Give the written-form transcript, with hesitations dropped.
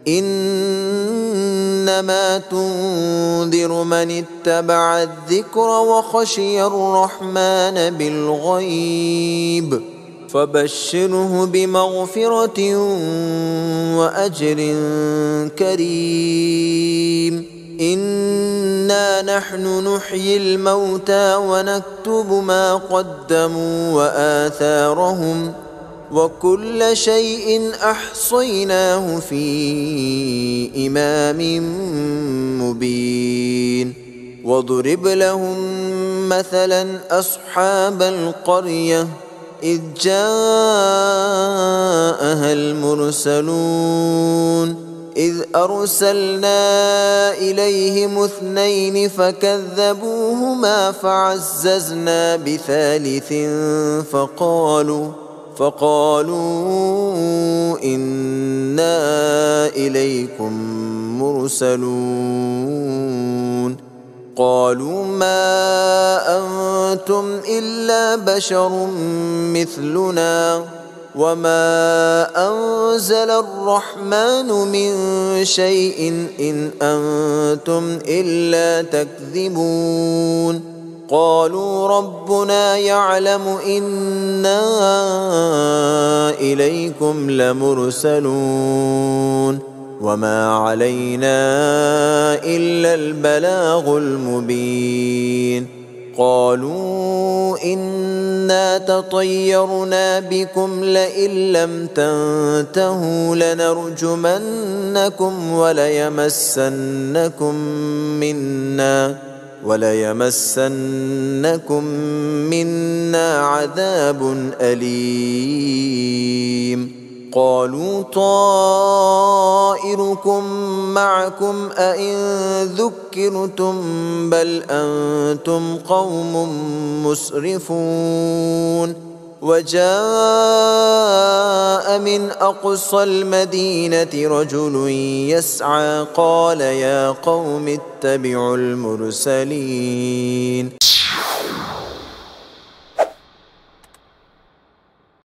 إنما تنذر من اتبع الذكر وخشي الرحمن بالغيب فبشره بمغفرة وأجر كريم. إنا نحن نحيي الموتى ونكتب ما قدموا وآثارهم وكل شيء أحصيناه في إمام مبين. واضرب لهم مثلا أصحاب القرية إذ جاءها المرسلون إذ أرسلنا إليهم 2 فكذبوهما فعززنا بثالث فقالوا إنا إليكم مرسلون. قالوا ما أنتم إلا بشر مثلنا وما أنزل الرحمن من شيء إن أنتم إلا تكذبون. قالوا ربنا يعلم إنا إليكم لمرسلون وما علينا إلا البلاغ المبين. قالوا إنا تطيرنا بكم لئن لم تنتهوا لنرجمنكم وليمسنكم منا عذاب أليم. قالوا طائركم معكم أئن ذكرتم بل أنتم قوم مسرفون. وجاء من أقصى المدينة رجل يسعى قال يا قوم اتبعوا المرسلين.